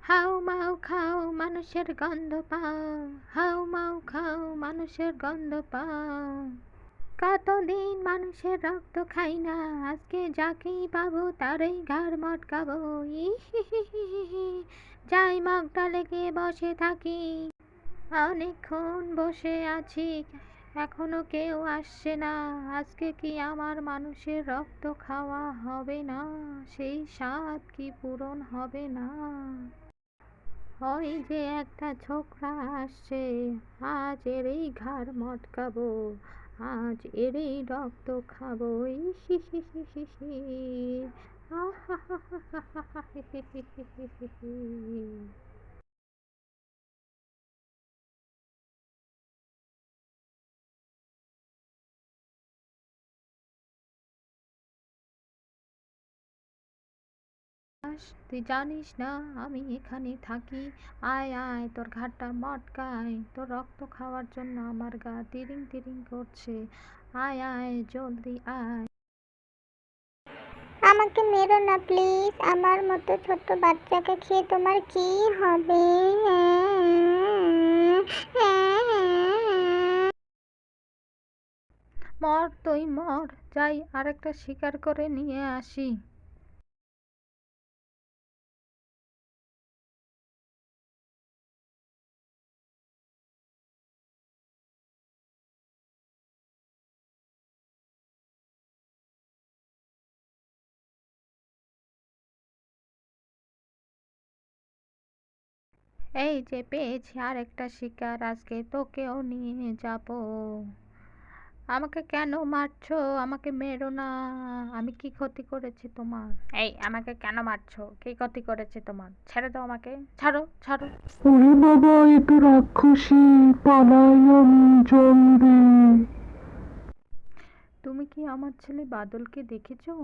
How মাউ খাও মানুষের গন্ধ পাও, হাউ মাউ খাও মানুষের গন্ধ পাও। কতদিন মানুষের রক্ত খাই না, আজকে যাকেই পাবো তারই ঘাড় মটকাবো। ইহিহিহিহি, যাই মগটা লেগে বসে থাকি। অনেকক্ষণ বসে আছি, এখনো কেউ আসছে না। আজকে কি আমার মানুষের রক্ত খাওয়া হবে না? সেই স্বাদ কি পূরণ হবে না? ওই যে একটা ছোকরা আসছে, আজ এরই ঘাড় মটকাবো, আজ এরই রক্ত খাবো। ইহিহিহিহি, আহাহাহাহাহিহিহিহি। তুই জানিস না আমি এখানে থাকি? আয় আয় তোর ঘাড়টা মটকায়, তোর রক্ত খাওয়ার জন্য আমার গা তিরিং তিরিং করছে। আয় আয় জলদি আয়। আমাকে মেরো না প্লিজ, আমার মতো ছোট্ট বাচ্চাকে খেয়ে তোমার কি হবে? মর তুই মর, যাই আরেকটা শিকার করে নিয়ে আসি। এই যে পেয়েছি আরেকটা শিকার, আজকে তোকেও নিয়ে যাব। আমাকে কেন মারছো? আমাকে মেরো না। আমি কি ক্ষতি করেছি তোমার? এই আমাকে কেন মারছো? কি ক্ষতি করেছি তোমার? ছেড়ে দাও আমাকে, ছাড়ো ছাড়ো। ওরে বাবা, এ তো রাক্ষসী! পালাই আমি, জলদি! তুমি কি আমার ছেলে বাদলকে দেখেছো?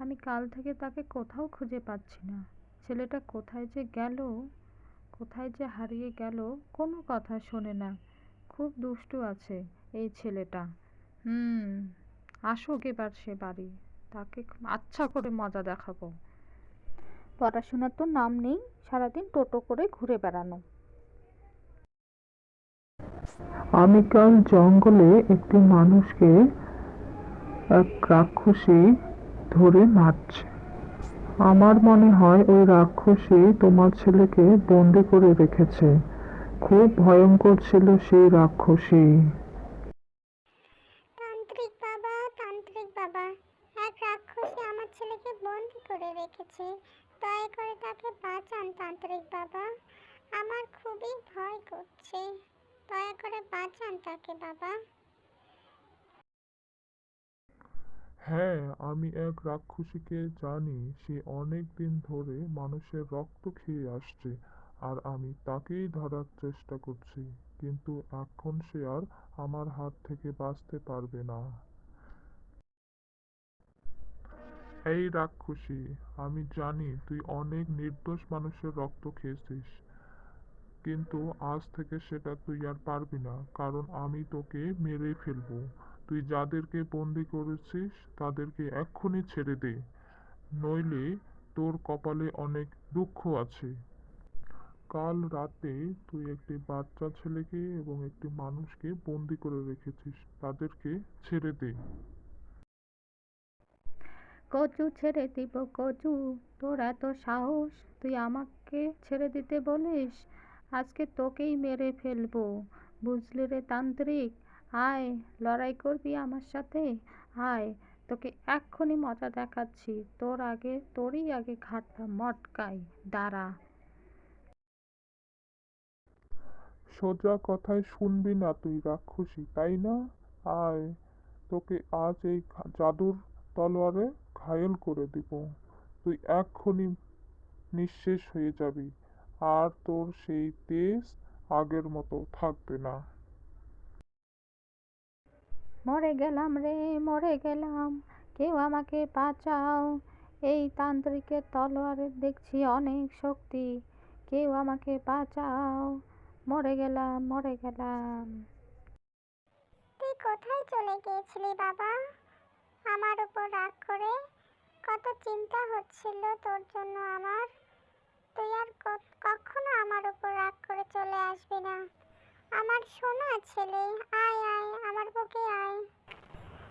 আমি কাল থেকে তাকে কোথাও খুঁজে পাচ্ছি না। ছেলেটা কোথায় যে গেল, কোথায় যে হারিয়ে গেল, কোনো কথা শোনে না। খুব দুষ্টু আছে এই ছেলেটা। হুম, আসুক এবার সে বাড়ি, তাকে আচ্ছা করে মজা দেখাবো। পড়াশোনার তো নাম নেই, সারাদিন টোটো করে ঘুরে বেড়ানো। আমি কাল জঙ্গলে একটি মানুষকে এক রাক্ষসী ধরে মারছে। আমার মনে হয় ওই রাক্ষসী তোমার ছেলেকে বন্দি করে রেখেছে। খুব ভয়ঙ্কর ছিল সেই রাক্ষসী। তান্ত্রিক বাবা, এক রাক্ষসী আমার ছেলেকে বন্দি করে রেখেছে। দয়া করে তাকে বাঁচান তান্ত্রিক বাবা, আমার খুবই ভয় করছে। দয়া করে বাঁচান তাকে বাবা। হ্যাঁ, আমি এক রাক্ষসীকে জানি। সে অনেক দিন ধরে মানুষের রক্ত খেয়ে আসছে, আর আমি তাকেই ধরার চেষ্টা করছি। কিন্তু এখন সে আর আমার হাত থেকে বাঁচতে পারবে না। এই রাক্ষসী, আমি জানি তুই অনেক নির্দোষ মানুষের রক্ত খেয়েছিস, কিন্তু আজ থেকে সেটা তুই আর পারবি না, কারণ আমি তোকে মেরে ফেলবো। তুই যাদেরকে বন্দি করেছিস তাদেরকে এক্ষুনি ছেড়ে দে, নইলে তোর কপালে অনেক দুঃখ আছে। কাল রাতে তুই একটি বাচ্চা ছেলেকে এবং একটি মানুষকে বন্দি করে রেখেছিস, তাদেরকে ছেড়ে দে। কচু ছেড়ে দিব কচু, তোর এত সাহস তুই আমাকে ছেড়ে দিতে বলিস? আজকে তোকেই মেরে ফেলবো, বুঝলি রে তান্ত্রিক? আয়, লড়াই করবি আমার সাথে? আয়, তোকে এক্ষুনি মজা দেখাচ্ছি। তোরই আগে ঘাটটা মটকাই, দাঁড়া। সোজা কথায় শুনবি না তুই রাক্ষসী, তাই না? আয়, তোকে আজ এই জাদুর তলোয়ারে ঘায়েল করে দিব। তুই এক্ষুনি নিঃশেষ হয়ে যাবি, আর তোর সেই তেজ আগের মতো থাকবে না। মরে গেলাম রে, মরে গেলাম, কেউ আমাকে বাঁচাও। এই তান্ত্রিকের তলোয়ারের দেখছি অনেক শক্তি, কেউ আমাকে বাঁচাও। মরে গেলাম, মরে গেলাম। তুই কোথায় চলে গিয়েছিলি বাবা আমার উপর রাগ করে? কত চিন্তা হচ্ছিল তোর জন্য আমার। তুই আর ছেলে, আয় আয় আমার বুকে আয়।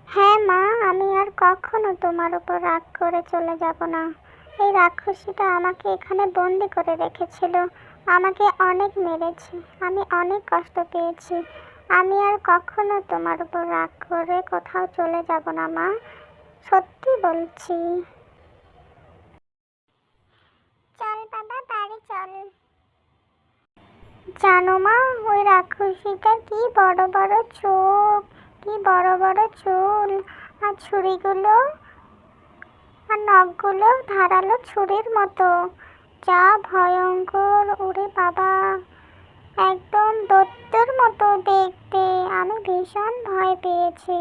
হ্যাঁ মা, আমি আর কখনো তোমার উপর রাগ করে চলে যাব না। এই রাক্ষসীটা আমাকে এখানে বন্দি করে রেখেছিল, আমাকে অনেক মেরেছে, আমি অনেক কষ্ট পেয়েছি। আমি আর কখনো তোমার উপর রাগ করে কোথাও চলে যাব না মা, সত্যি বলছি। চল বাবা, বাড়ি চল। জানো মা, ওই রাক্ষসীটার কি বড় বড় চোখ, কি বড় বড় চুল, আর ছুরিগুলো আর নখগুলো ধারালো ছুরির মতো, যা ভয়ঙ্কর! ওরে বাবা, একদম দৈত্যের মতো দেখতে। আমি ভীষণ ভয় পেয়েছি।